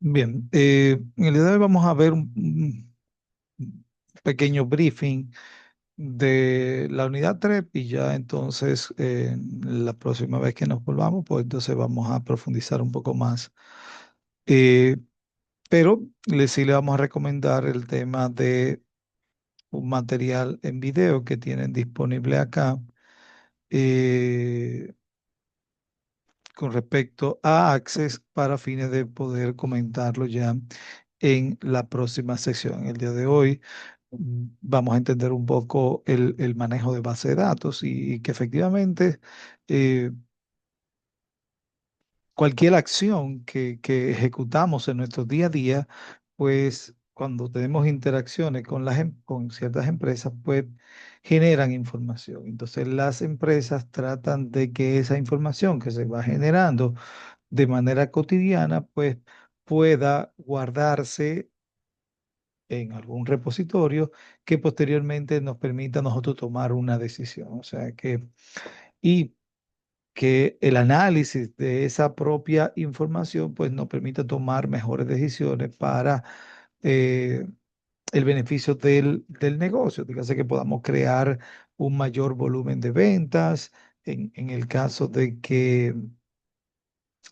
Bien, en el día de hoy vamos a ver un pequeño briefing de la unidad 3 y ya entonces la próxima vez que nos volvamos, pues entonces vamos a profundizar un poco más. Eh, pero sí le vamos a recomendar el tema de un material en video que tienen disponible acá. eh, con respecto a Access para fines de poder comentarlo ya en la próxima sección. El día de hoy vamos a entender un poco el manejo de base de datos y que efectivamente eh, cualquier acción que ejecutamos en nuestro día a día, pues cuando tenemos interacciones con con ciertas empresas, pues generan información. Entonces las empresas tratan de que esa información que se va generando de manera cotidiana, pues pueda guardarse en algún repositorio que posteriormente nos permita a nosotros tomar una decisión. O sea y que el análisis de esa propia información, pues nos permita tomar mejores decisiones para eh, el beneficio del negocio. Dígase que podamos crear un mayor volumen de ventas, en el caso de que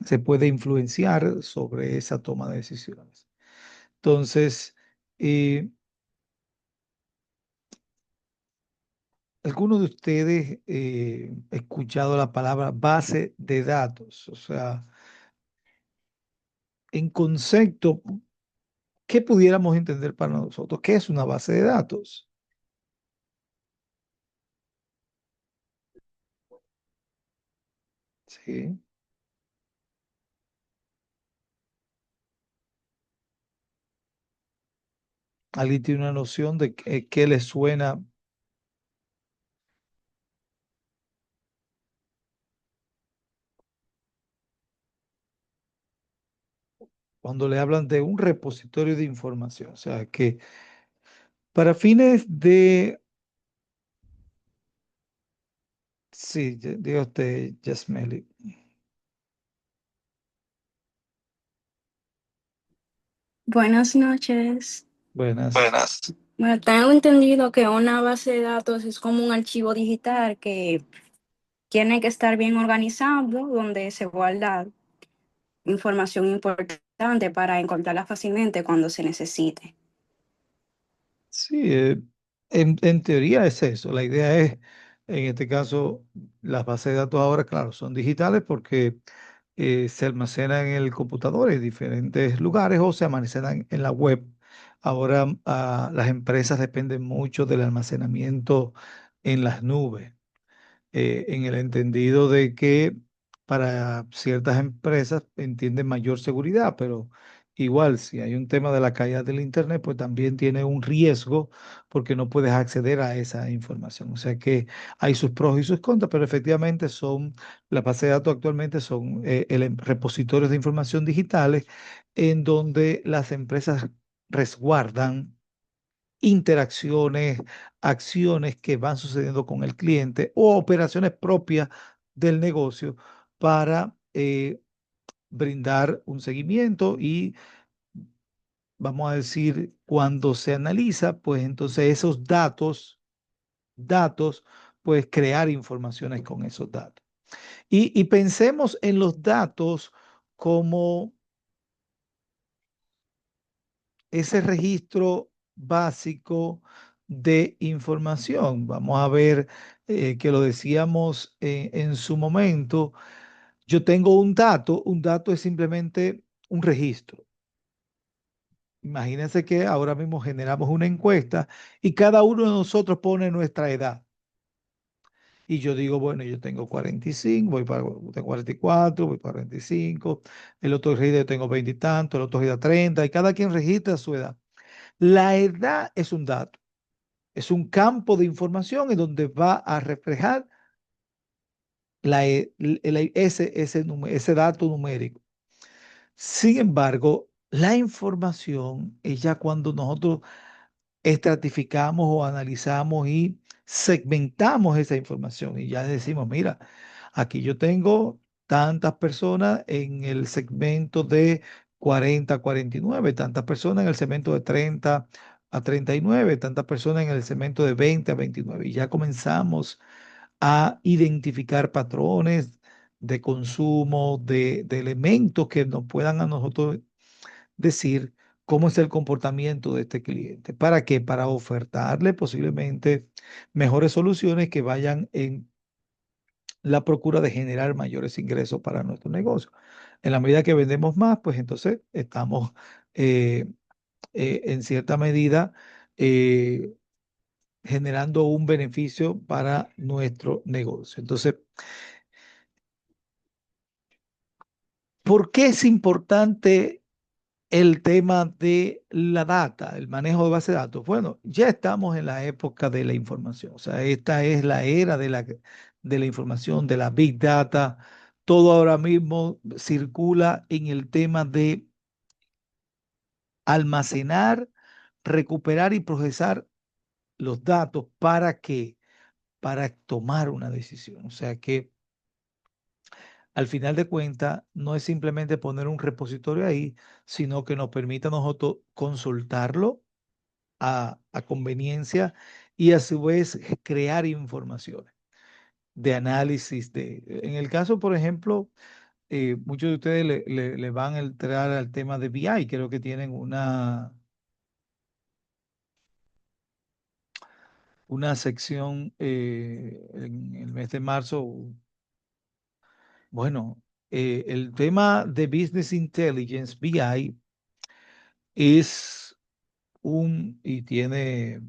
se puede influenciar sobre esa toma de decisiones. Entonces, eh, ¿alguno de ustedes ha escuchado la palabra base de datos? O sea, en concepto, ¿qué pudiéramos entender para nosotros? ¿Qué es una base de datos? Sí. ¿Alguien tiene una noción de qué le suena cuando le hablan de un repositorio de información? O sea, que para fines de, sí, diga usted, Yasmeli. Buenas noches. Buenas. Buenas. Bueno, tengo entendido que una base de datos es como un archivo digital que tiene que estar bien organizado, donde se guarda información importante para encontrarla fácilmente cuando se necesite. Sí, en teoría es eso. La idea es, en este caso, las bases de datos ahora, claro, son digitales porque se almacenan en el computador en diferentes lugares o se almacenan en la web. Ahora las empresas dependen mucho del almacenamiento en las nubes, en el entendido de que para ciertas empresas entienden mayor seguridad, pero igual si hay un tema de la caída del Internet, pues también tiene un riesgo porque no puedes acceder a esa información. O sea que hay sus pros y sus contras, pero efectivamente las bases de datos actualmente son repositorios de información digitales en donde las empresas resguardan interacciones, acciones que van sucediendo con el cliente o operaciones propias del negocio para brindar un seguimiento y, vamos a decir, cuando se analiza, pues entonces esos datos, pues crear informaciones con esos datos. Y pensemos en los datos como ese registro básico de información. Vamos a ver que lo decíamos en su momento. Yo tengo un dato es simplemente un registro. Imagínense que ahora mismo generamos una encuesta y cada uno de nosotros pone nuestra edad. Y yo digo, bueno, yo tengo 45, tengo 44, voy para 45, el otro registra, yo tengo 20 y tanto, el otro registra 30, y cada quien registra su edad. La edad es un dato. Es un campo de información en donde va a reflejar ese dato numérico. Sin embargo, la información es ya cuando nosotros estratificamos o analizamos y segmentamos esa información y ya decimos, mira, aquí yo tengo tantas personas en el segmento de 40 a 49, tantas personas en el segmento de 30 a 39, tantas personas en el segmento de 20 a 29. Y ya comenzamos a identificar patrones de consumo, de elementos que nos puedan a nosotros decir cómo es el comportamiento de este cliente. ¿Para qué? Para ofertarle posiblemente mejores soluciones que vayan en la procura de generar mayores ingresos para nuestro negocio. En la medida que vendemos más, pues entonces estamos eh, en cierta medida eh, generando un beneficio para nuestro negocio. Entonces, ¿por qué es importante el tema de la data, el manejo de base de datos? Bueno, ya estamos en la época de la información. O sea, esta es la era de la información, de la big data. Todo ahora mismo circula en el tema de almacenar, recuperar y procesar los datos. ¿Para qué? Para tomar una decisión. O sea que al final de cuentas no es simplemente poner un repositorio ahí, sino que nos permita a nosotros consultarlo a conveniencia y a su vez crear informaciones de análisis. En el caso, por ejemplo, muchos de ustedes le van a entrar al tema de BI. Creo que tienen una sección en el mes de marzo. Bueno, el tema de Business Intelligence, BI, es y tiene,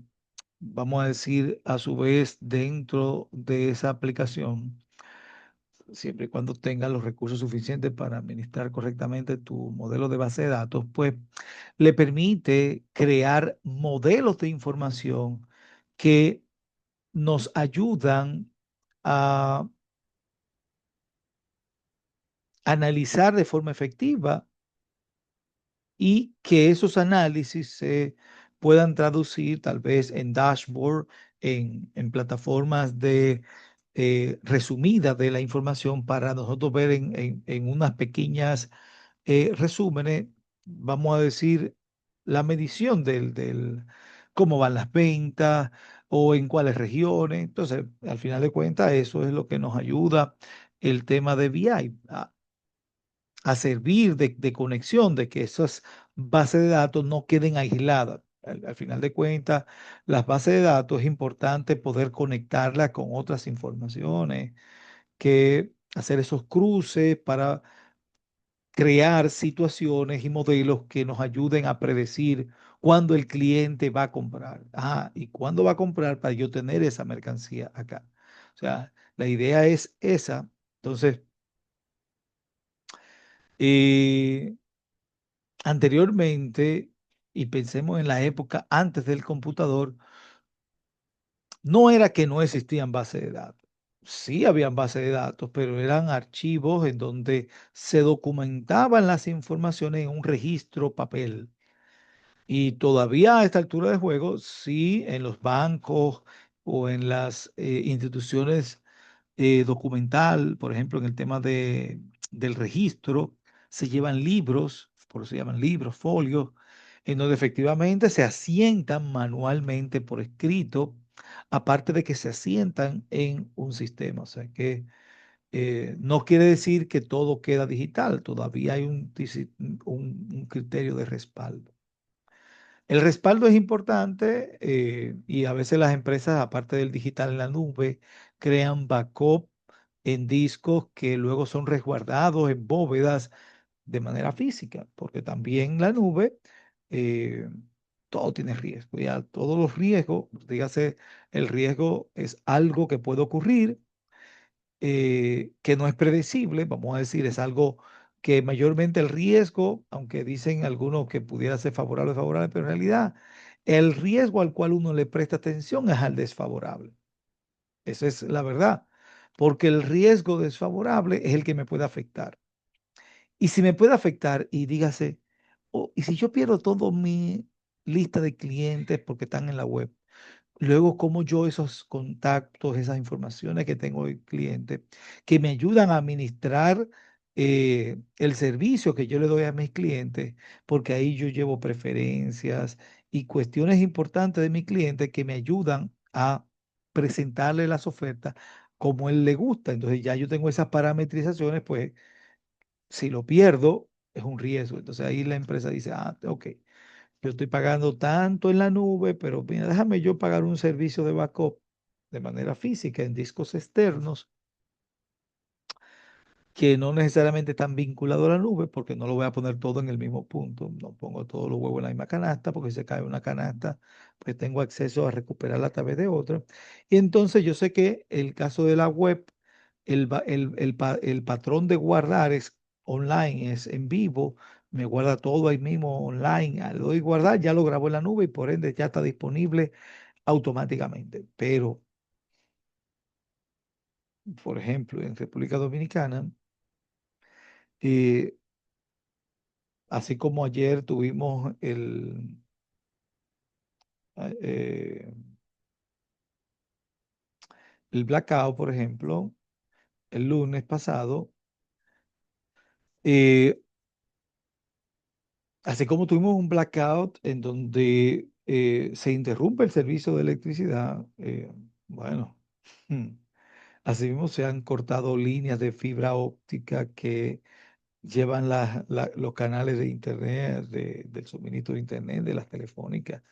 vamos a decir, a su vez, dentro de esa aplicación, siempre y cuando tenga los recursos suficientes para administrar correctamente tu modelo de base de datos, pues le permite crear modelos de información que nos ayudan a analizar de forma efectiva y que esos análisis se puedan traducir tal vez en dashboard, en plataformas de resumidas de la información para nosotros ver en unas pequeñas resúmenes, vamos a decir, la medición del cómo van las ventas o en cuáles regiones. Entonces, al final de cuentas, eso es lo que nos ayuda el tema de BI a servir de conexión, de que esas bases de datos no queden aisladas. Al final de cuentas, las bases de datos es importante poder conectarlas con otras informaciones, que hacer esos cruces para crear situaciones y modelos que nos ayuden a predecir cuándo el cliente va a comprar. Y cuándo va a comprar para yo tener esa mercancía acá. O sea, la idea es esa. Entonces, eh, anteriormente, y pensemos en la época antes del computador, no era que no existían bases de datos. Sí habían bases de datos, pero eran archivos en donde se documentaban las informaciones en un registro papel. Y todavía a esta altura de juego, sí, en los bancos o en las instituciones documental, por ejemplo, en el tema del registro, se llevan libros, por eso se llaman libros, folios, en donde efectivamente se asientan manualmente por escrito, aparte de que se asientan en un sistema. O sea que no quiere decir que todo queda digital, todavía hay un criterio de respaldo. El respaldo es importante y a veces las empresas, aparte del digital en la nube, crean backup en discos que luego son resguardados en bóvedas de manera física, porque también la nube, eh, todo tiene riesgo, ya todos los riesgos, dígase, el riesgo es algo que puede ocurrir que no es predecible, vamos a decir, es algo que mayormente el riesgo, aunque dicen algunos que pudiera ser favorable o favorable, pero en realidad el riesgo al cual uno le presta atención es al desfavorable. Esa es la verdad, porque el riesgo desfavorable es el que me puede afectar. Y si me puede afectar, y dígase, y si yo pierdo toda mi lista de clientes porque están en la web, luego, como yo esos contactos, esas informaciones que tengo del cliente, que me ayudan a administrar el servicio que yo le doy a mis clientes, porque ahí yo llevo preferencias y cuestiones importantes de mi cliente que me ayudan a presentarle las ofertas como él le gusta. Entonces ya yo tengo esas parametrizaciones, pues si lo pierdo es un riesgo. Entonces ahí la empresa dice, ah, ok, yo estoy pagando tanto en la nube, pero mira, déjame yo pagar un servicio de backup de manera física en discos externos que no necesariamente están vinculados a la nube, porque no lo voy a poner todo en el mismo punto. No pongo todos los huevos en la misma canasta, porque si se cae una canasta, pues tengo acceso a recuperarla a través de otra. Y entonces yo sé que el caso de la web, el patrón de guardar es online, es en vivo, me guarda todo ahí mismo online. Al doy guardar, ya lo grabo en la nube y por ende ya está disponible automáticamente. Pero, por ejemplo, en República Dominicana, eh, así como ayer tuvimos eh, el blackout, por ejemplo, el lunes pasado, eh, así como tuvimos un blackout en donde se interrumpe el servicio de electricidad, bueno, hmm, así mismo se han cortado líneas de fibra óptica que llevan los canales de internet, del suministro de internet, de las telefónicas.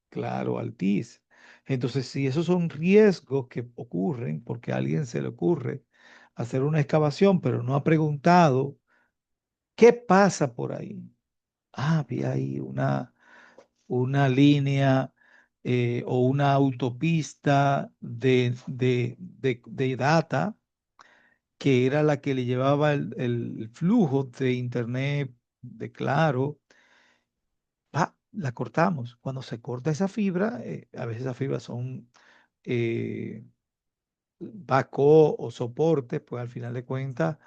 Claro, Altiz. Entonces, si esos son riesgos que ocurren porque a alguien se le ocurre hacer una excavación, pero no ha preguntado qué pasa por ahí. Ah, había ahí una línea o una autopista de data que era la que le llevaba el flujo de internet de Claro. La cortamos. Cuando se corta esa fibra, a veces esas fibras son eh, backhaul o soporte, pues al final de cuentas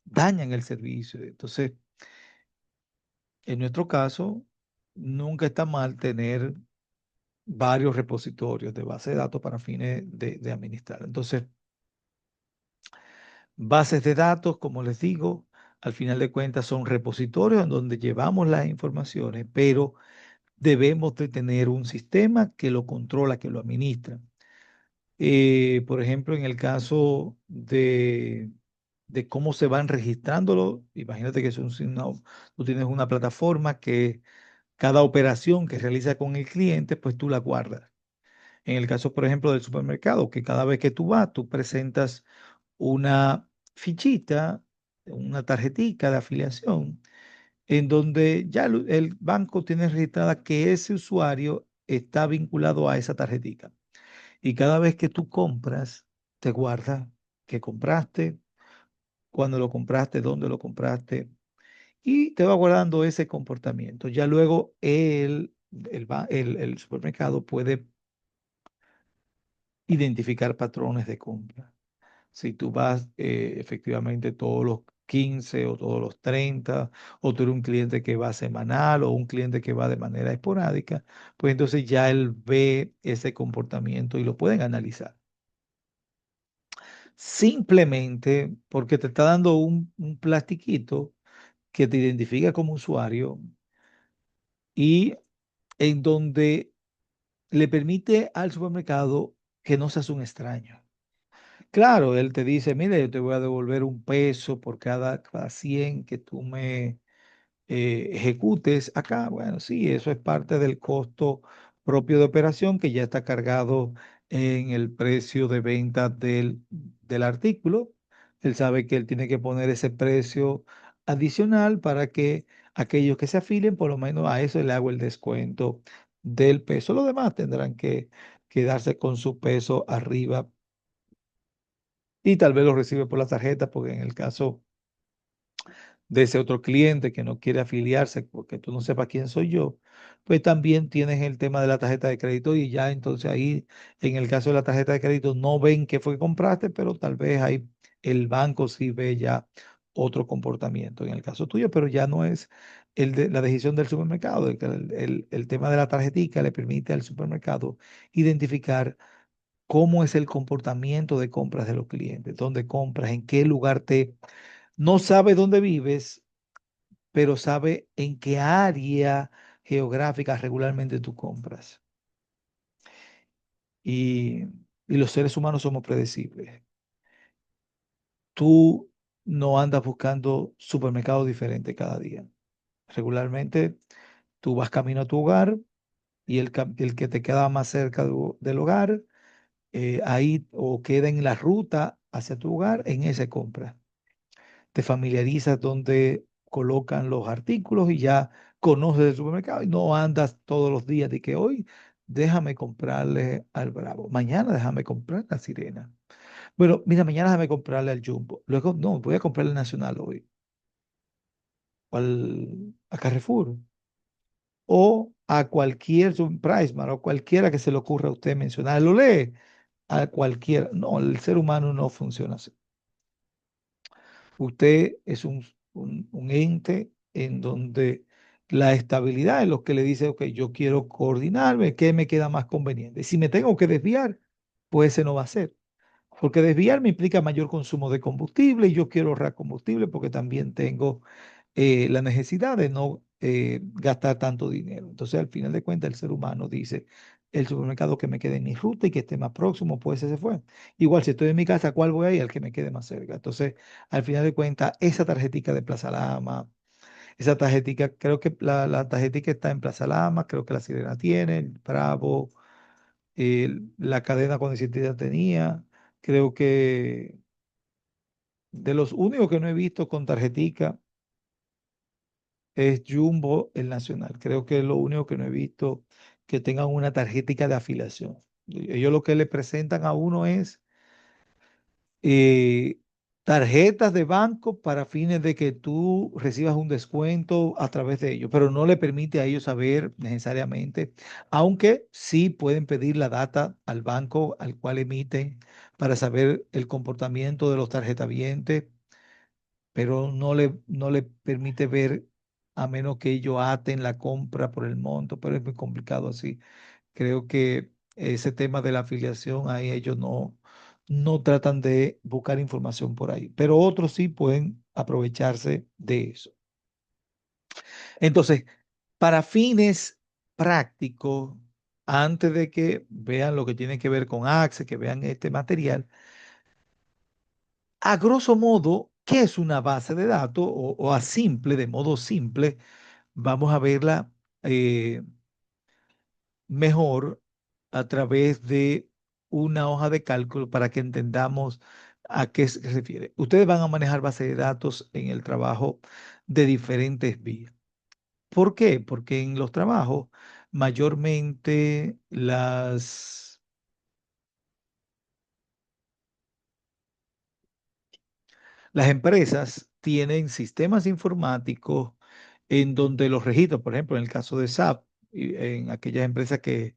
dañan el servicio. Entonces, en nuestro caso, nunca está mal tener varios repositorios de base de datos para fines de administrar. Entonces, bases de datos, como les digo, al final de cuentas son repositorios en donde llevamos las informaciones, pero debemos de tener un sistema que lo controla, que lo administra. Por ejemplo, en el caso de cómo se van registrándolo, imagínate que es tú tienes una plataforma que cada operación que realiza con el cliente, pues tú la guardas. En el caso, por ejemplo, del supermercado, que cada vez que tú vas, tú presentas una fichita, una tarjetica de afiliación, en donde ya el banco tiene registrada que ese usuario está vinculado a esa tarjetica. Y cada vez que tú compras, te guarda qué compraste, cuándo lo compraste, dónde lo compraste, y te va guardando ese comportamiento. Ya luego el supermercado puede identificar patrones de compra. Si tú vas efectivamente todos los 15 o todos los 30 o tú eres un cliente que va semanal o un cliente que va de manera esporádica, pues entonces ya él ve ese comportamiento y lo pueden analizar. Simplemente porque te está dando un plastiquito que te identifica como usuario y en donde le permite al supermercado que no seas un extraño. Claro, él te dice, mire, yo te voy a devolver un peso por cada 100 que tú me ejecutes acá. Bueno, sí, eso es parte del costo propio de operación que ya está cargado en el precio de venta del artículo. Él sabe que él tiene que poner ese precio adicional para que aquellos que se afilien, por lo menos a eso le hago el descuento del peso. Los demás tendrán que quedarse con su peso arriba y tal vez lo recibe por la tarjeta, porque en el caso de ese otro cliente que no quiere afiliarse porque tú no sepas quién soy yo, pues también tienes el tema de la tarjeta de crédito y ya entonces ahí, en el caso de la tarjeta de crédito, no ven qué fue que compraste, pero tal vez ahí el banco sí ve ya otro comportamiento en el caso tuyo, pero ya no es la decisión del supermercado. El tema de la tarjetica le permite al supermercado identificar cómo es el comportamiento de compras de los clientes, dónde compras, en qué lugar te No sabe dónde vives, pero sabe en qué área geográfica regularmente tú compras. Y, y los seres humanos somos predecibles. Tú no andas buscando supermercados diferentes cada día. Regularmente tú vas camino a tu hogar y el que te queda más cerca del hogar, ahí o queda en la ruta hacia tu hogar, en ese compra. Te familiarizas donde colocan los artículos y ya conoces el supermercado y no andas todos los días de que hoy déjame comprarle al Bravo, mañana déjame comprar la Sirena. Bueno, mira, mañana déjame comprarle al Jumbo. Luego, no, voy a comprarle al Nacional hoy, o a Carrefour, o a cualquier Pricemark, o cualquiera que se le ocurra a usted mencionar. Lo lee a cualquiera. No, el ser humano no funciona así. Usted es un ente en donde la estabilidad es lo que le dice, ok, yo quiero coordinarme, ¿qué me queda más conveniente? Si me tengo que desviar, pues ese no va a ser. Porque desviarme implica mayor consumo de combustible y yo quiero ahorrar combustible porque también tengo la necesidad de no gastar tanto dinero. Entonces, al final de cuentas, el ser humano dice, el supermercado que me quede en mi ruta y que esté más próximo, pues ese fue. Igual, si estoy en mi casa, ¿cuál voy a ir? Al que me quede más cerca. Entonces, al final de cuentas, esa tarjetica de Plaza Lama, esa tarjetica, creo que la tarjetica está en Plaza Lama, creo que la Sirena tiene, el Bravo, la cadena con identidad tenía, creo que de los únicos que no he visto con tarjetica es Jumbo, el Nacional. Creo que es lo único que no he visto que tengan una tarjetica de afiliación. Ellos lo que le presentan a uno es eh, tarjetas de banco para fines de que tú recibas un descuento a través de ellos, pero no le permite a ellos saber necesariamente, aunque sí pueden pedir la data al banco al cual emiten para saber el comportamiento de los tarjetavientes, pero no le permite ver a menos que ellos aten la compra por el monto, pero es muy complicado así. Creo que ese tema de la afiliación, ahí ellos no tratan de buscar información por ahí, pero otros sí pueden aprovecharse de eso. Entonces, para fines prácticos, antes de que vean lo que tiene que ver con Access, que vean este material, a grosso modo, ¿qué es una base de datos? O a simple, de modo simple, vamos a verla eh, mejor a través de una hoja de cálculo para que entendamos a qué se refiere. Ustedes van a manejar base de datos en el trabajo de diferentes vías. ¿Por qué? Porque en los trabajos mayormente las empresas tienen sistemas informáticos en donde los registros, por ejemplo, en el caso de SAP, y en aquellas empresas que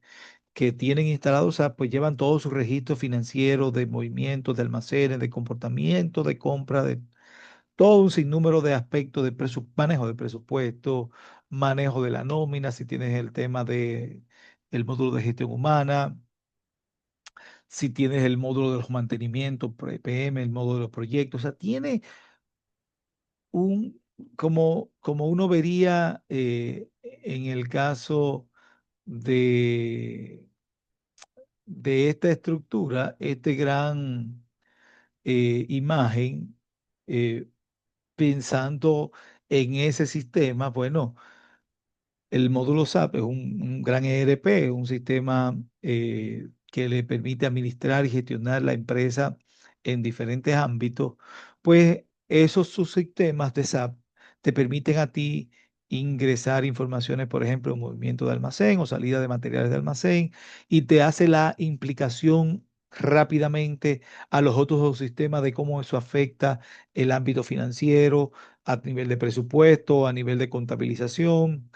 tienen instalados SAP, pues llevan todos sus registros financieros de movimientos, de almacenes, de comportamiento, de compra, de todo un sinnúmero de aspectos de manejo de presupuesto, manejo de la nómina, si tienes el tema de el módulo de gestión humana, si tienes el módulo de los mantenimientos, PM, el módulo de los proyectos, o sea, tiene un, como uno vería en el caso de, de esta estructura, este gran imagen, eh, pensando en ese sistema, bueno, el módulo SAP es un gran ERP, un sistema que le permite administrar y gestionar la empresa en diferentes ámbitos. Pues esos subsistemas de SAP te permiten a ti ingresar informaciones, por ejemplo, en movimiento de almacén o salida de materiales de almacén, y te hace la implicación rápidamente a los otros dos sistemas de cómo eso afecta el ámbito financiero, a nivel de presupuesto, a nivel de contabilización,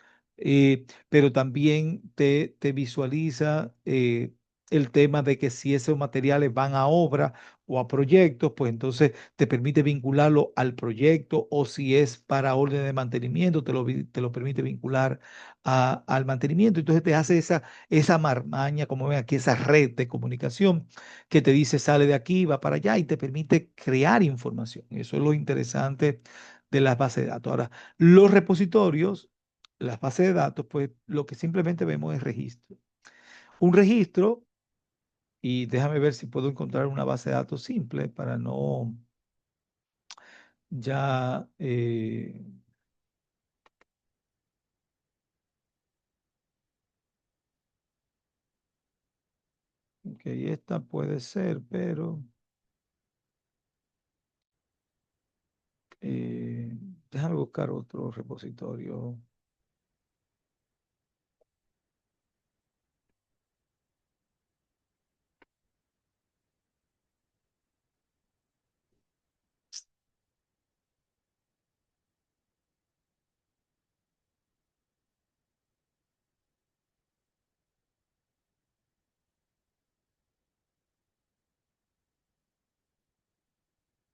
pero también te visualiza el tema de que si esos materiales van a obra o a proyectos, pues entonces te permite vincularlo al proyecto o si es para orden de mantenimiento, te lo permite vincular al mantenimiento. Entonces te hace esa marmaña, como ven aquí, esa red de comunicación que te dice sale de aquí, va para allá y te permite crear información. Eso es lo interesante de las bases de datos. Ahora, los repositorios, las bases de datos, pues lo que simplemente vemos es registro. Un registro, y déjame ver si puedo encontrar una base de datos simple para no ya, ok, esta puede ser, pero eh, déjame buscar otro repositorio.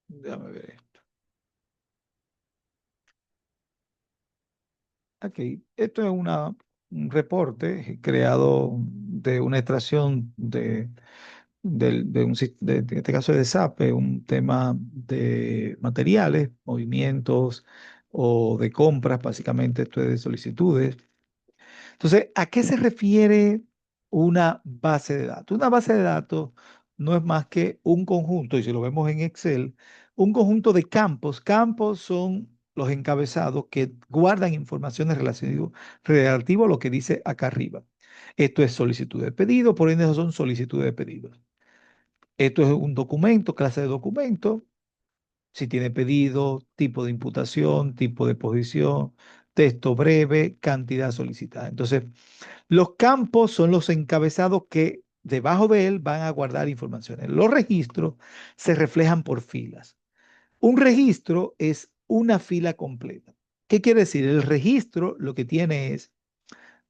Déjame ver esto. Aquí, esto es un reporte creado de una extracción en este caso de SAP, un tema de materiales, movimientos o de compras, básicamente esto es de solicitudes. Entonces, ¿a qué se refiere una base de datos? Una base de datos no es más que un conjunto, y si lo vemos en Excel, un conjunto de campos. Campos son los encabezados que guardan informaciones relativo a lo que dice acá arriba. Esto es solicitud de pedido, por ende, esos son solicitudes de pedidos. Esto es un documento, clase de documento, si tiene pedido, tipo de imputación, tipo de posición, texto breve, cantidad solicitada. Entonces, los campos son los encabezados que debajo de él van a guardar informaciones. Los registros se reflejan por filas. Un registro es una fila completa. ¿Qué quiere decir? El registro lo que tiene es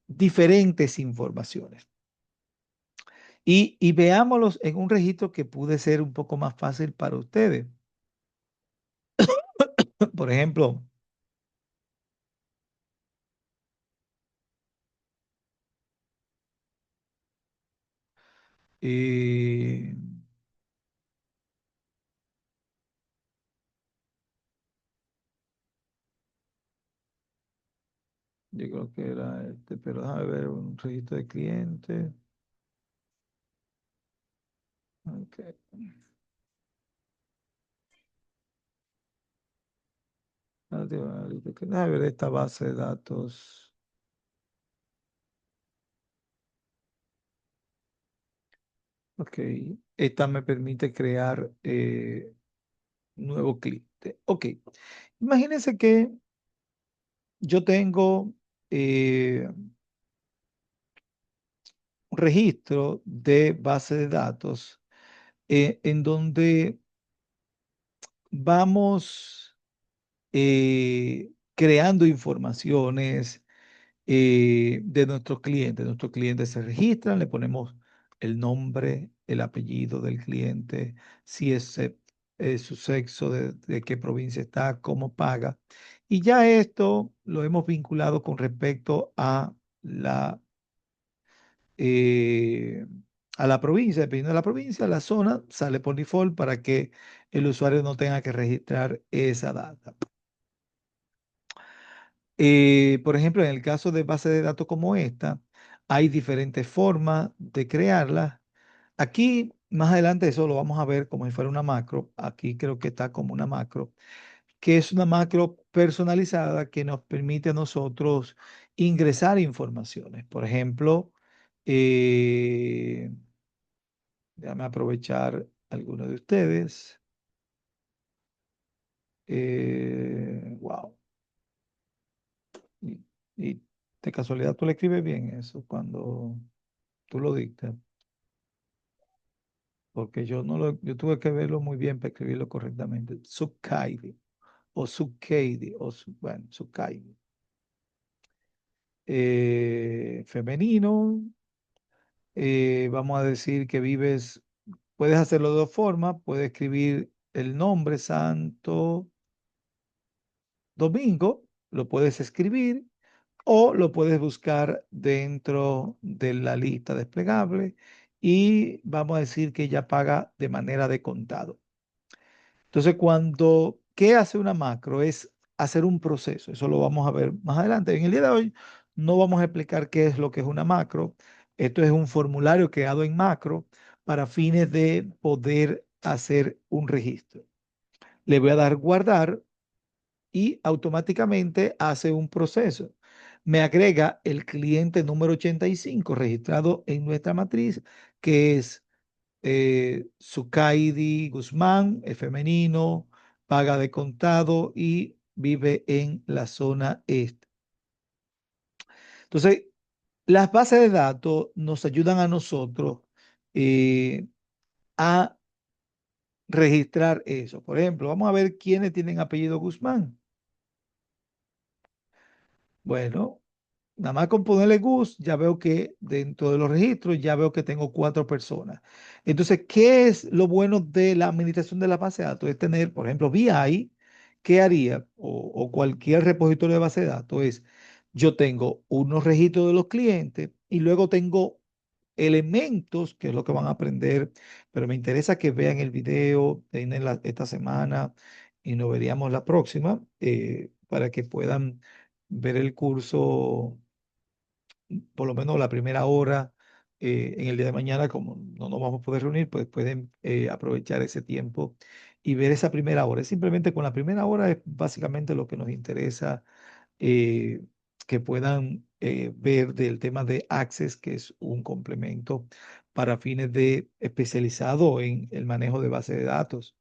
diferentes informaciones. Y veámoslos en un registro que puede ser un poco más fácil para ustedes. Por ejemplo, eh, yo creo que era este, pero déjame ver un registro de clientes. Ok. Déjame ver esta base de datos. Ok. Esta me permite crear nuevo cliente. Ok. Imagínense que yo tengo un registro de base de datos en donde vamos creando informaciones de nuestros clientes. Nuestros clientes se registran, le ponemos el nombre, el apellido del cliente, si es su sexo, de qué provincia está, cómo paga. Y ya esto lo hemos vinculado con respecto eh, a la provincia. Dependiendo de la provincia, la zona sale por default para que el usuario no tenga que registrar esa data. Por ejemplo, en el caso de base de datos como esta, hay diferentes formas de crearlas. Aquí, más adelante, eso lo vamos a ver como si fuera una macro. Aquí creo que está como una macro, que es una macro personalizada que nos permite a nosotros ingresar informaciones. Por ejemplo, eh, déjame aprovechar alguno de ustedes. Wow. Y, y de casualidad tú le escribes bien eso cuando tú lo dictas, porque yo tuve que verlo muy bien para escribirlo correctamente. Subkaidi o Subkaidi bueno, Subkaidi. Femenino, Vamos a decir que vives, puedes hacerlo de dos formas, puedes escribir el nombre Santo Domingo, lo puedes escribir o lo puedes buscar dentro de la lista desplegable y vamos a decir que ella paga de manera de contado. Entonces, ¿qué hace una macro? Es hacer un proceso. Eso lo vamos a ver más adelante. En el día de hoy no vamos a explicar qué es lo que es una macro. Esto es un formulario creado en macro para fines de poder hacer un registro. Le voy a dar guardar y automáticamente hace un proceso. Me agrega el cliente número 85 registrado en nuestra matriz, que es Zucaidi Guzmán, es femenino, paga de contado y vive en la zona este. Entonces, las bases de datos nos ayudan a nosotros eh, a registrar eso. Por ejemplo, vamos a ver quiénes tienen apellido Guzmán. Bueno, nada más con ponerle Gus, ya veo que dentro de los registros, ya veo que tengo cuatro personas. Entonces, ¿qué es lo bueno de la administración de la base de datos? Es tener, por ejemplo, BI, ¿qué haría? O cualquier repositorio de base de datos es, yo tengo unos registros de los clientes y luego tengo elementos, que es lo que van a aprender, pero me interesa que vean el video esta semana y nos veríamos la próxima para que puedan ver el curso por lo menos la primera hora en el día de mañana, como no nos vamos a poder reunir, pues pueden aprovechar ese tiempo y ver esa primera hora. Simplemente con la primera hora es básicamente lo que nos interesa eh, que puedan ver del tema de Access, que es un complemento para fines de especializado en el manejo de base de datos.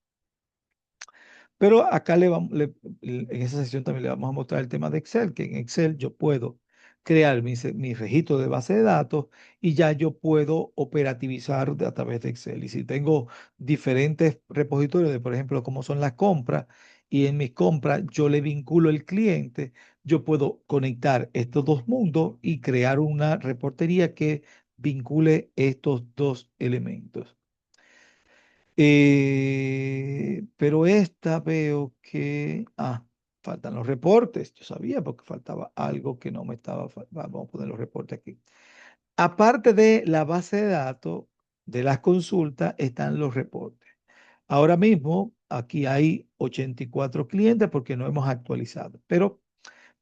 Pero acá en esa sesión también le vamos a mostrar el tema de Excel, que en Excel yo puedo crear mi registro de base de datos y ya yo puedo operativizar a través de Excel. Y si tengo diferentes repositorios de, por ejemplo, como son las compras, y en mis compras yo le vinculo el cliente, yo puedo conectar estos dos mundos y crear una reportería que vincule estos dos elementos. Pero esta veo que, faltan los reportes. Yo sabía porque faltaba algo que no me estaba, vamos a poner los reportes aquí. Aparte de la base de datos de las consultas, están los reportes. Ahora mismo aquí hay 84 clientes porque no hemos actualizado, pero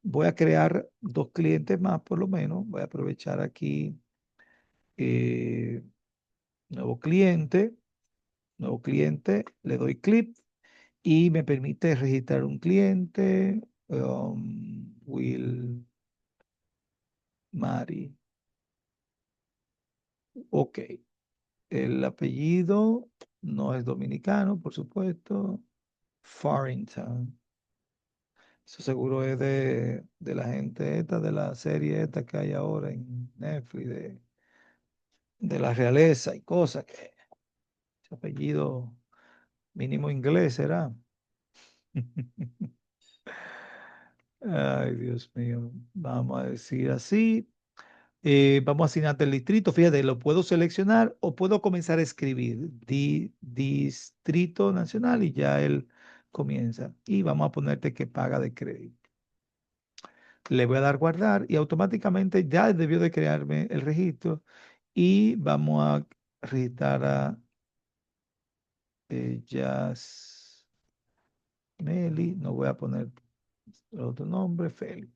voy a crear dos clientes más por lo menos. Voy a aprovechar aquí eh, nuevo cliente, nuevo cliente, le doy clic y me permite registrar un cliente, Will Mari. Ok, el apellido no es dominicano, por supuesto. Farrington. Eso seguro es de la gente esta, de la serie esta que hay ahora en Netflix, de la realeza y cosas que ese apellido mínimo inglés será. Ay, Dios mío. Vamos a decir así. Vamos a asignarte el distrito. Fíjate, lo puedo seleccionar o puedo comenzar a escribir Distrito Nacional y ya él comienza. Y vamos a ponerte que paga de crédito. Le voy a dar guardar y automáticamente ya debió de crearme el registro y vamos a registrar a Yasmeli. No voy a poner otro nombre, Félix.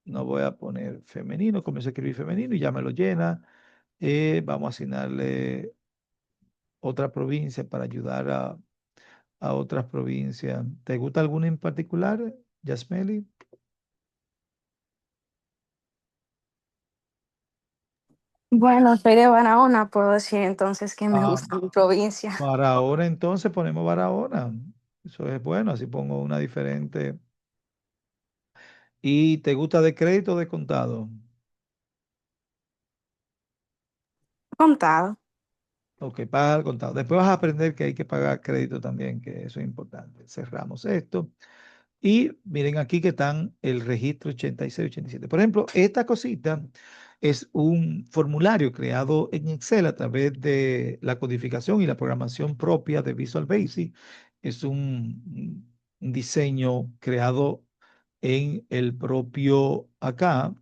No voy a poner femenino, comienzo a escribir femenino y ya me lo llena. Vamos a asignarle otra provincia para ayudar a otras provincias. ¿Te gusta alguna en particular, Yasmeli? Bueno, soy de Barahona, puedo decir entonces que me Ah, gusta mi provincia. Barahona, entonces ponemos Barahona. Eso es bueno, así pongo una diferente. ¿Y te gusta de crédito o de contado? Contado. Ok, paga el contado. Después vas a aprender que hay que pagar crédito también, que eso es importante. Cerramos esto. Y miren aquí que están el registro 86, 87. Por ejemplo, esta cosita es un formulario creado en Excel a través de la codificación y la programación propia de Visual Basic. Es un diseño creado en el propio acá,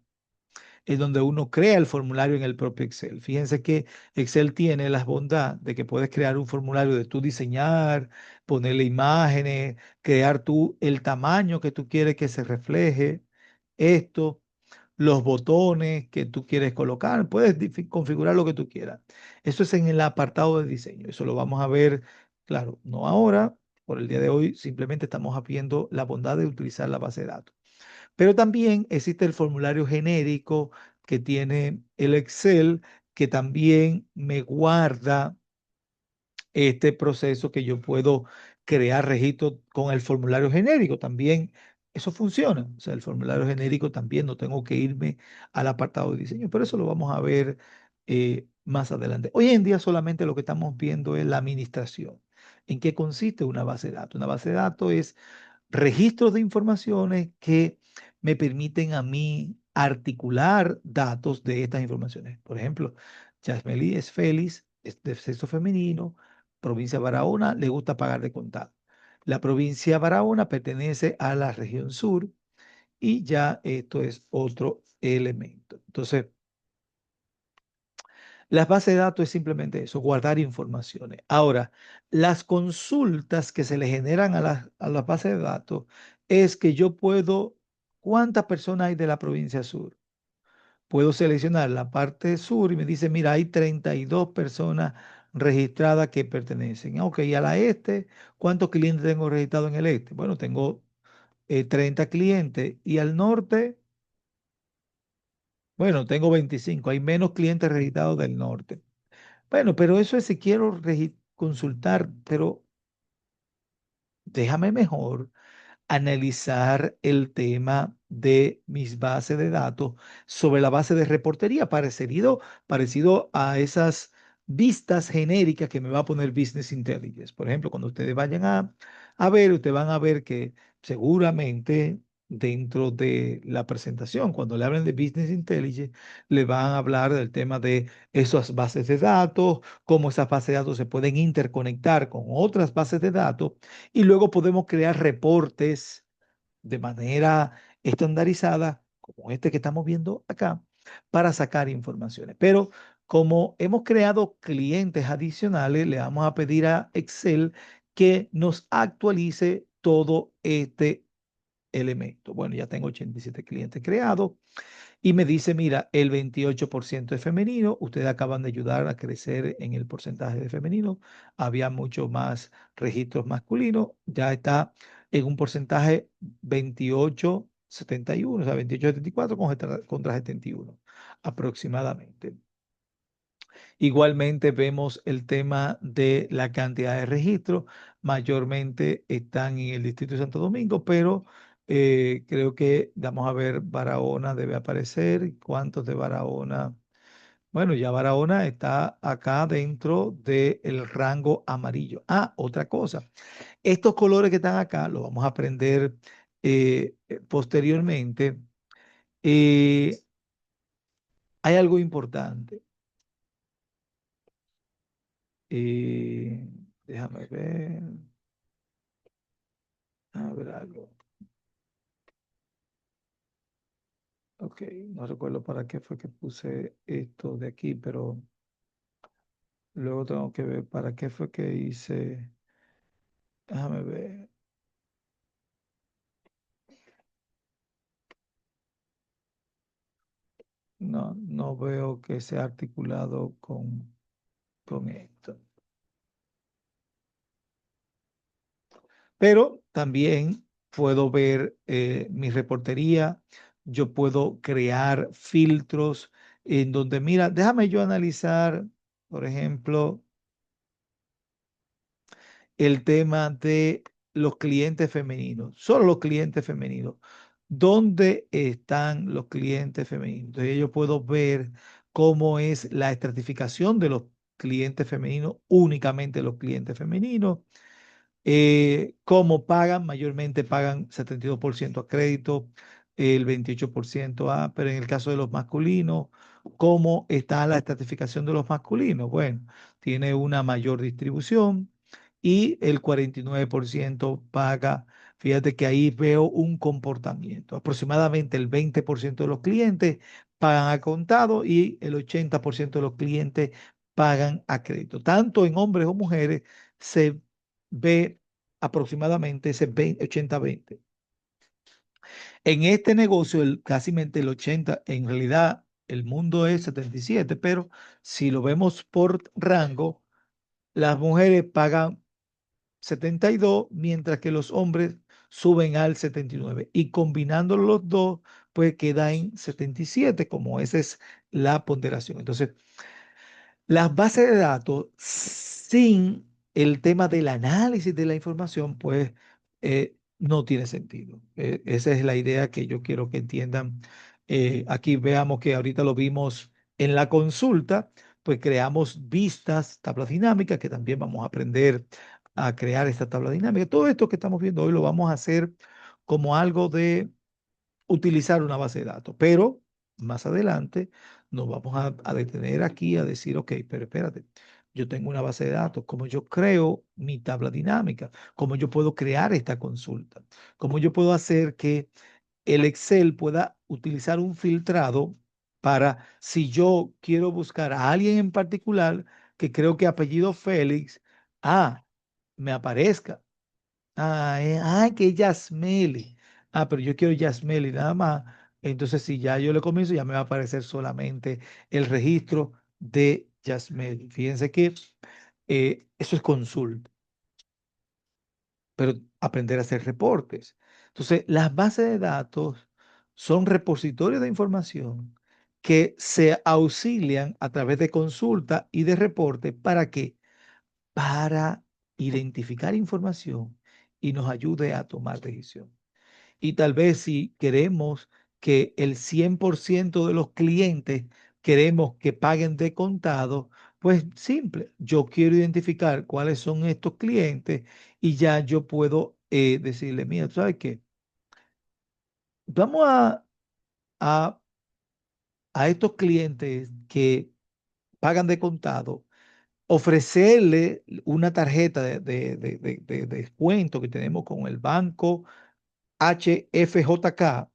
es donde uno crea el formulario en el propio Excel. Fíjense que Excel tiene la bondad de que puedes crear un formulario de tú diseñar, ponerle imágenes, crear tú el tamaño que tú quieres que se refleje esto, los botones que tú quieres colocar, puedes configurar lo que tú quieras. Eso es en el apartado de diseño. Eso lo vamos a ver, claro, no ahora, por el día de hoy, simplemente estamos viendo la bondad de utilizar la base de datos. Pero también existe el formulario genérico que tiene el Excel, que también me guarda este proceso que yo puedo crear registro con el formulario genérico. También eso funciona. O sea, el formulario genérico también no tengo que irme al apartado de diseño, pero eso lo vamos a ver más adelante. Hoy en día solamente lo que estamos viendo es la administración. ¿En qué consiste una base de datos? Una base de datos es registros de informaciones que me permiten a mí articular datos de estas informaciones. Por ejemplo, Yasmeli es feliz, es de sexo femenino, provincia de Barahona, le gusta pagar de contado. La provincia de Barahona pertenece a la región sur y ya esto es otro elemento. Entonces, las bases de datos es simplemente eso, guardar informaciones. Ahora, las consultas que se le generan a las bases de datos es que yo puedo, ¿cuántas personas hay de la provincia sur? Puedo seleccionar la parte sur y me dice, mira, hay 32 personas registradas que pertenecen. Ok, y a la este, ¿cuántos clientes tengo registrados en el este? Bueno, tengo 30 clientes. Y al norte, bueno, tengo 25. Hay menos clientes registrados del norte. Bueno, pero eso es si quiero consultar, pero déjame mejor analizar el tema de mis bases de datos sobre la base de reportería, parecido a esas vistas genéricas que me va a poner Business Intelligence. Por ejemplo, cuando ustedes vayan a ver, ustedes van a ver que seguramente dentro de la presentación, cuando le hablen de Business Intelligence, le van a hablar del tema de esas bases de datos, cómo esas bases de datos se pueden interconectar con otras bases de datos y luego podemos crear reportes de manera estandarizada, como este que estamos viendo acá, para sacar informaciones. Pero como hemos creado clientes adicionales, le vamos a pedir a Excel que nos actualice todo este elemento. Bueno, ya tengo 87 clientes creados y me dice, mira, el 28% es femenino, ustedes acaban de ayudar a crecer en el porcentaje de femenino, había mucho más registros masculinos, ya está en un porcentaje 28,71, o sea, 28,74 contra 71 aproximadamente. Igualmente vemos el tema de la cantidad de registros, mayormente están en el Distrito de Santo Domingo, pero creo que vamos a ver Barahona debe aparecer. ¿Cuántos de Barahona? Bueno, ya Barahona está acá dentro del rango amarillo. Ah, otra cosa. Estos colores que están acá los vamos a aprender posteriormente. Eh, Hay algo importante. Eh, Déjame ver. A ver algo. Ok, no recuerdo para qué fue que puse esto de aquí, pero luego tengo que ver para qué fue que hice. Déjame ver. No, no veo que sea articulado con esto. Pero también puedo ver mi reportería. Yo puedo crear filtros en donde, mira, déjame yo analizar, por ejemplo, el tema de los clientes femeninos, solo los clientes femeninos. ¿Dónde están los clientes femeninos? Entonces yo puedo ver cómo es la estratificación de los clientes femeninos, únicamente los clientes femeninos, cómo pagan, mayormente pagan 72% a crédito, el 28% a, pero en el caso de los masculinos, ¿Cómo está la estratificación de los masculinos? Bueno, tiene una mayor distribución y el 49% paga. Fíjate que ahí veo un comportamiento. Aproximadamente el 20% de los clientes pagan a contado y el 80% de los clientes pagan a crédito. Tanto en hombres o mujeres se ve aproximadamente ese 80-20. En este negocio, casi el 80, en realidad el mundo es 77, pero si lo vemos por rango, las mujeres pagan 72, mientras que los hombres suben al 79. Y combinando los dos, pues queda en 77, como esa es la ponderación. Entonces, las bases de datos sin el tema del análisis de la información, pues no tiene sentido. Esa es la idea que yo quiero que entiendan. Aquí veamos que ahorita lo vimos en la consulta, pues creamos vistas, tablas dinámicas, que también vamos a aprender a crear esta tabla dinámica. Todo esto que estamos viendo hoy lo vamos a hacer como algo de utilizar una base de datos, pero más adelante nos vamos a detener aquí a decir, ok, pero espérate, yo tengo una base de datos, ¿cómo yo creo mi tabla dinámica? ¿Cómo yo puedo crear esta consulta? ¿Cómo yo puedo hacer que el Excel pueda utilizar un filtrado para, si yo quiero buscar a alguien en particular que creo que apellido Félix, me aparezca? Que es Yasmeli. Pero yo quiero Yasmeli nada más. Entonces, si ya yo le comienzo, ya me va a aparecer solamente el registro de Yasmeli. Fíjense que eso es consulta, pero aprender a hacer reportes. Entonces, las bases de datos son repositorios de información que se auxilian a través de consulta y de reporte. ¿Para qué? Para identificar información y nos ayude a tomar decisiones. Y tal vez si queremos que el 100% de los clientes queremos que paguen de contado, pues simple, yo quiero identificar cuáles son estos clientes y ya yo puedo decirle, mira, ¿tú sabes qué? Vamos a, a estos clientes que pagan de contado, ofrecerle una tarjeta de descuento que tenemos con el banco HFJK,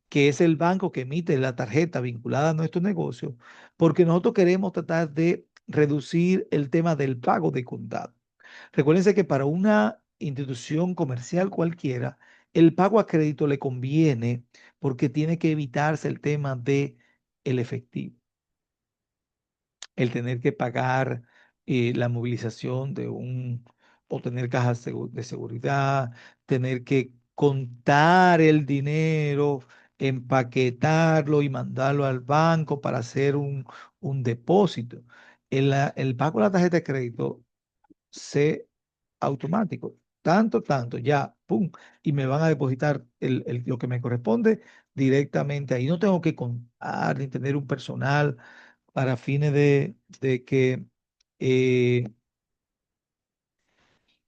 que es el banco que emite la tarjeta vinculada a nuestro negocio, porque nosotros queremos tratar de reducir el tema del pago de contado. Recuérdense que para una institución comercial cualquiera, el pago a crédito le conviene porque tiene que evitarse el tema de el efectivo, el tener que pagar la movilización o tener cajas de seguridad, tener que contar el dinero, empaquetarlo y mandarlo al banco para hacer un depósito. El pago de la tarjeta de crédito se automático, tanto, ya, pum, y me van a depositar lo que me corresponde directamente ahí. No tengo que contar ni tener un personal para fines de que, eh,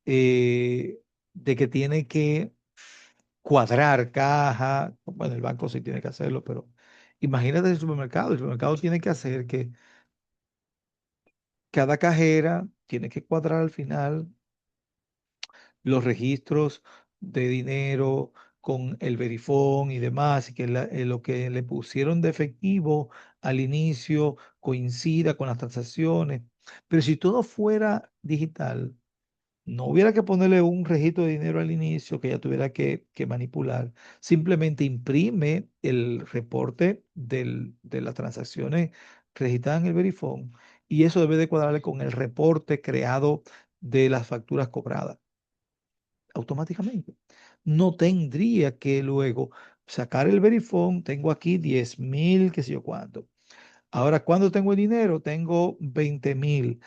eh, de que tiene que cuadrar caja. Bueno, el banco sí tiene que hacerlo, pero imagínate el supermercado tiene que hacer que cada cajera tiene que cuadrar al final los registros de dinero con el verifón y demás, y que lo que le pusieron de efectivo al inicio coincida con las transacciones. Pero si todo fuera digital, no hubiera que ponerle un registro de dinero al inicio que ya tuviera que manipular. Simplemente imprime el reporte de las transacciones registradas en el verifón y eso debe de cuadrarle con el reporte creado de las facturas cobradas automáticamente. No tendría que luego sacar el verifón, tengo aquí 10.000, qué sé yo cuánto. Ahora, ¿cuándo tengo el dinero? Tengo 20.000.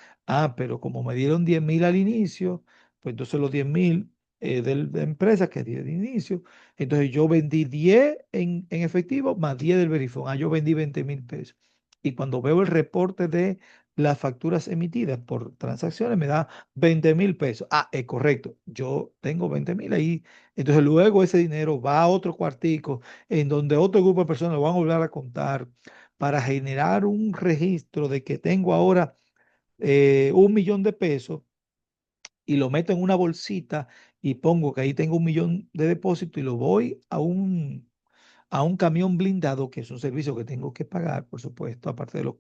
Pero como me dieron 10.000 al inicio, pues entonces los 10.000 de la empresa que di de inicio, entonces yo vendí 10 en efectivo más 10 del verifón. Yo vendí 20.000 pesos. Y cuando veo el reporte de las facturas emitidas por transacciones, me da 20.000 pesos. Es correcto, yo tengo 20.000 ahí. Entonces luego ese dinero va a otro cuartico en donde otro grupo de personas lo van a volver a contar para generar un registro de que tengo ahora 1 millón de pesos y lo meto en una bolsita y pongo que ahí tengo 1 millón de depósito y lo voy a un camión blindado, que es un servicio que tengo que pagar, por supuesto, aparte de los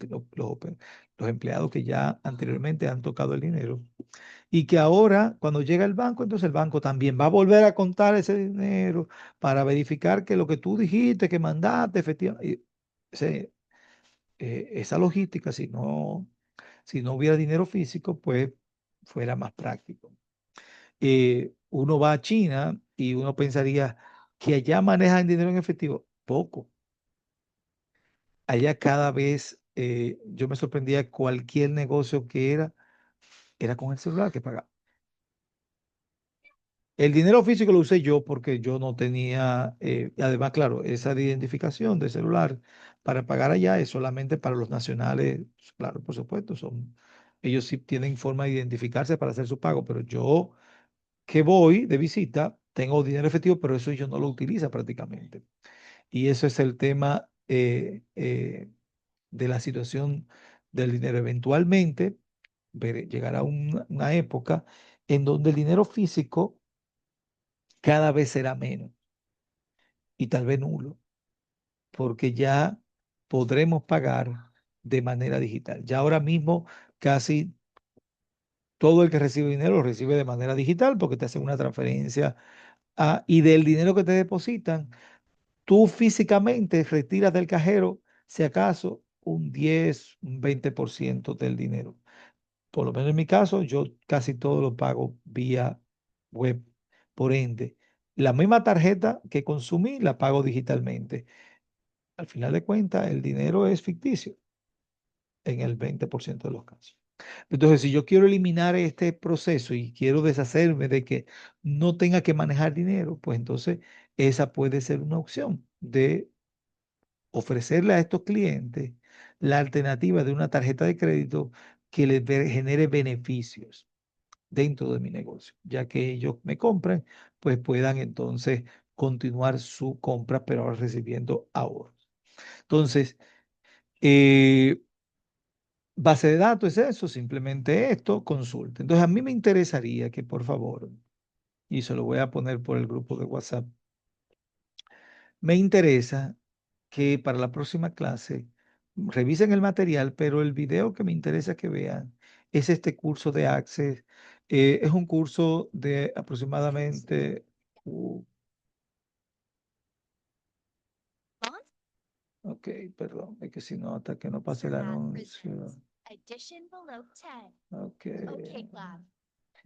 empleados que ya anteriormente han tocado el dinero, y que ahora cuando llega el banco, entonces el banco también va a volver a contar ese dinero para verificar que lo que tú dijiste, que mandaste, efectivamente, esa logística, si no hubiera dinero físico, pues fuera más práctico. Uno va a China y uno pensaría que allá manejan dinero en efectivo. Poco. Allá cada vez yo me sorprendía cualquier negocio que era con el celular que pagaba. El dinero físico lo usé yo porque yo no tenía, además, claro, esa de identificación de celular para pagar allá es solamente para los nacionales, claro, por supuesto, ellos sí tienen forma de identificarse para hacer su pago, pero yo que voy de visita, tengo dinero efectivo, pero eso yo no lo utilizo prácticamente. Y eso es el tema de la situación del dinero. Eventualmente llegará una época en donde el dinero físico cada vez será menos y tal vez nulo, porque ya podremos pagar de manera digital. Ya ahora mismo casi todo el que recibe dinero lo recibe de manera digital porque te hacen una transferencia y del dinero que te depositan, tú físicamente retiras del cajero, si acaso, un 10, un 20% del dinero. Por lo menos en mi caso, yo casi todo lo pago vía web. Por ende, la misma tarjeta que consumí la pago digitalmente. Al final de cuentas, el dinero es ficticio en el 20% de los casos. Entonces, si yo quiero eliminar este proceso y quiero deshacerme de que no tenga que manejar dinero, pues entonces esa puede ser una opción de ofrecerle a estos clientes la alternativa de una tarjeta de crédito que les genere beneficios dentro de mi negocio, ya que ellos me compran, pues puedan entonces continuar su compra, pero ahora recibiendo ahorros. Entonces, eh, base de datos es eso, simplemente esto, consulta. Entonces, a mí me interesaría que por favor, y se lo voy a poner por el grupo de WhatsApp, me interesa que para la próxima clase revisen el material, pero el video que me interesa que vean es este curso de Access. Es un curso de aproximadamente, ok, perdón, es que si no, hasta que no pase el anuncio. Ok, ok,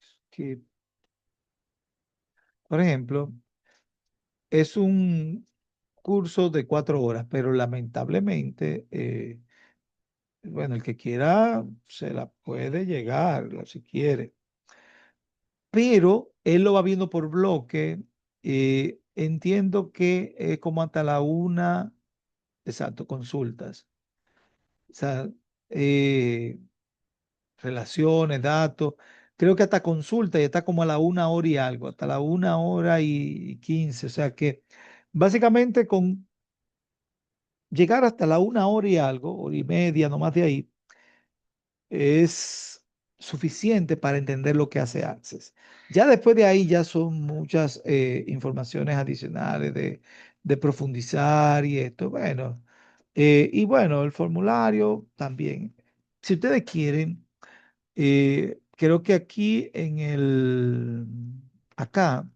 skip. Por ejemplo, es un curso de 4 horas, pero lamentablemente, bueno, el que quiera se la puede llegar, si quiere, pero él lo va viendo por bloque. Entiendo que es como hasta la una, exacto, consultas. O sea, eh, relaciones, datos. Creo que hasta consulta y está como a la 1 hora y algo, hasta la 1 hora y 15. O sea que básicamente con llegar hasta la 1 hora y algo, hora y media, no más de ahí, es suficiente para entender lo que hace Access. Ya después de ahí ya son muchas informaciones adicionales de profundizar y esto. Bueno, y bueno, el formulario también. Si ustedes quieren, creo que acá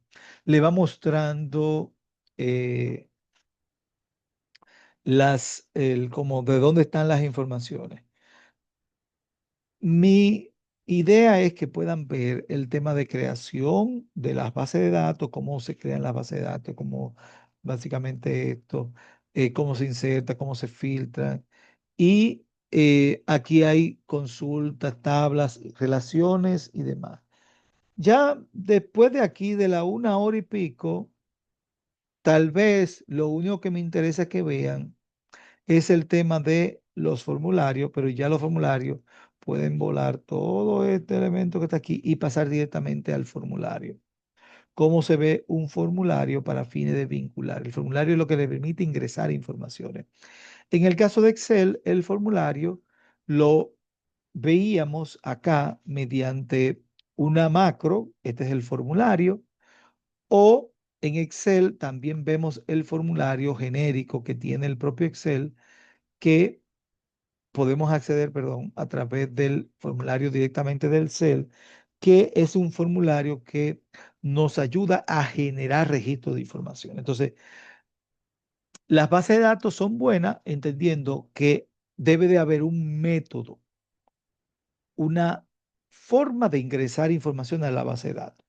le va mostrando eh, como de dónde están las informaciones. Mi idea es que puedan ver el tema de creación de las bases de datos, cómo se crean las bases de datos, cómo básicamente esto, cómo se inserta, cómo se filtran. Y aquí hay consultas, tablas, relaciones y demás. Ya después de aquí, de la 1 hora y pico, tal vez lo único que me interesa que vean es el tema de los formularios, pero ya los formularios pueden volar todo este elemento que está aquí y pasar directamente al formulario. ¿Cómo se ve un formulario para fines de vincular? El formulario es lo que le permite ingresar informaciones. En el caso de Excel, el formulario lo veíamos acá mediante una macro, este es el formulario, o en Excel también vemos el formulario genérico que tiene el propio Excel, que podemos acceder, perdón, a través del formulario directamente del Excel, que es un formulario que nos ayuda a generar registros de información. Entonces, las bases de datos son buenas entendiendo que debe de haber un método, una forma de ingresar información a la base de datos.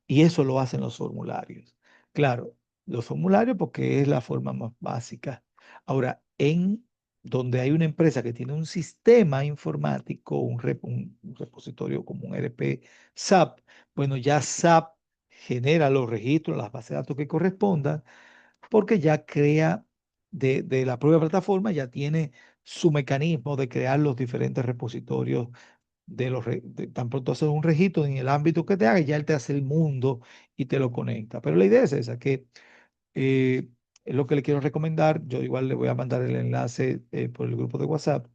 Y eso lo hacen los formularios. Claro, los formularios porque es la forma más básica. Ahora, en donde hay una empresa que tiene un sistema informático, un repositorio como un ERP SAP, bueno, ya SAP genera los registros, las bases de datos que correspondan, porque ya crea de la propia plataforma, ya tiene su mecanismo de crear los diferentes repositorios tan pronto haces un registro en el ámbito que te haga, ya él te hace el mundo y te lo conecta. Pero la idea es esa, que eh, es lo que le quiero recomendar. Yo igual le voy a mandar el enlace por el grupo de WhatsApp.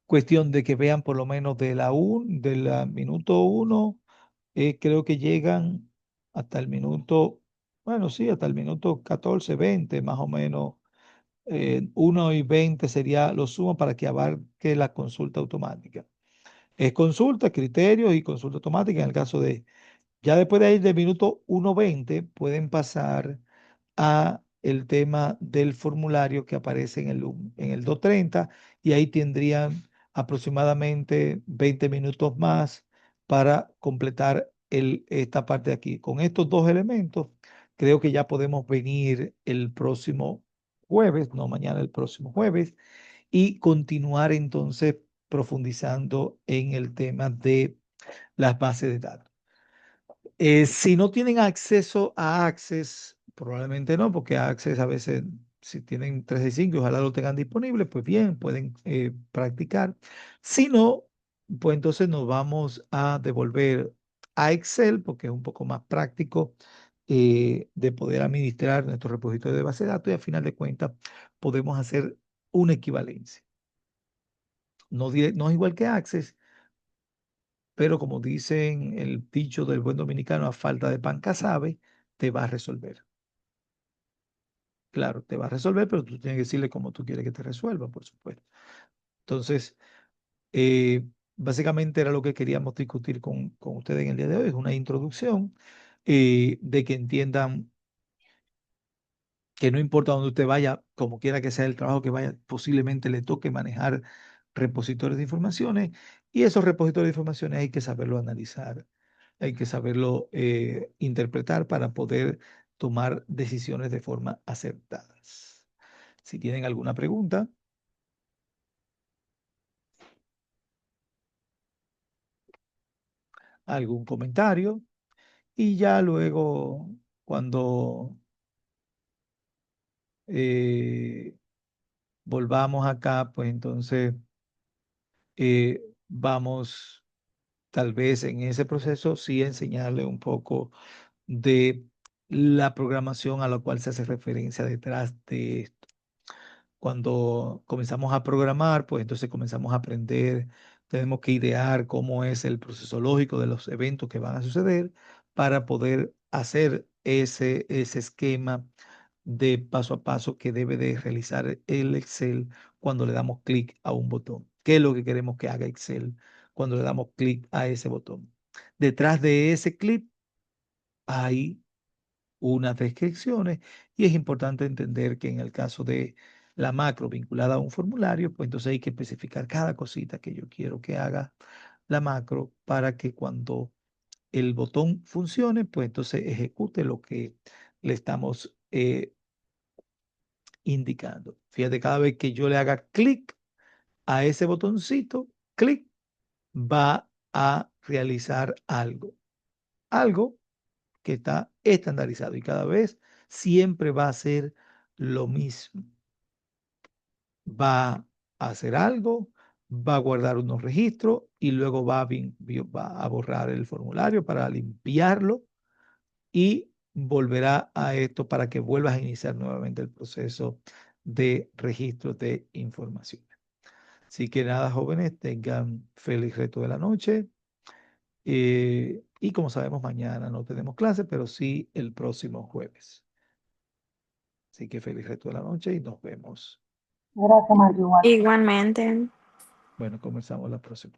Cuestión de que vean por lo menos del minuto uno, creo que llegan hasta el minuto, bueno, sí, hasta el minuto 14 20 más o menos. 1 y 20 sería lo sumo para que abarque la consulta automática. Es consulta, criterios y consulta automática en el caso de, ya después de ahí del minuto 1:20 pueden pasar a el tema del formulario que aparece en el 2:30 y ahí tendrían aproximadamente 20 minutos más para completar esta parte de aquí. Con estos dos elementos, creo que ya podemos venir el próximo jueves, no mañana, el próximo jueves, y continuar entonces profundizando en el tema de las bases de datos. Si no tienen acceso a Access, probablemente no, porque Access a veces, si tienen 365 y ojalá lo tengan disponible, pues bien, pueden practicar. Si no, pues entonces nos vamos a devolver a Excel, porque es un poco más práctico de poder administrar nuestro repositorio de base de datos y a final de cuentas podemos hacer una equivalencia. No, no es igual que Access, pero como dicen el dicho del buen dominicano, a falta de pan casabe, te va a resolver. Claro, te va a resolver, pero tú tienes que decirle cómo tú quieres que te resuelva, por supuesto. Entonces, eh, básicamente era lo que queríamos discutir con ustedes en el día de hoy, es una introducción de que entiendan que no importa dónde usted vaya, como quiera que sea el trabajo que vaya, posiblemente le toque manejar repositorios de informaciones y esos repositorios de informaciones hay que saberlo analizar, hay que saberlo interpretar para poder tomar decisiones de forma acertadas. Si tienen alguna pregunta, algún comentario y ya luego cuando eh, volvamos acá, pues entonces vamos tal vez en ese proceso sí enseñarle un poco de la programación a la cual se hace referencia detrás de esto. Cuando comenzamos a programar, pues entonces comenzamos a aprender, tenemos que idear cómo es el proceso lógico de los eventos que van a suceder para poder hacer ese esquema de paso a paso que debe de realizar el Excel cuando le damos clic a un botón. ¿Qué es lo que queremos que haga Excel cuando le damos clic a ese botón? Detrás de ese clic hay unas descripciones y es importante entender que en el caso de la macro vinculada a un formulario, pues entonces hay que especificar cada cosita que yo quiero que haga la macro para que cuando el botón funcione, pues entonces ejecute lo que le estamos indicando. Fíjate, cada vez que yo le haga clic a ese botoncito, clic, va a realizar algo. Algo que está estandarizado y cada vez siempre va a ser lo mismo. Va a hacer algo, va a guardar unos registros y luego va a borrar el formulario para limpiarlo y volverá a esto para que vuelvas a iniciar nuevamente el proceso de registro de información. Así que nada, jóvenes, tengan feliz resto de la noche. Y como sabemos, mañana no tenemos clase, pero sí el próximo jueves. Así que feliz resto de la noche y nos vemos. Gracias, Marta, igual. Igualmente. Bueno, comenzamos la próxima.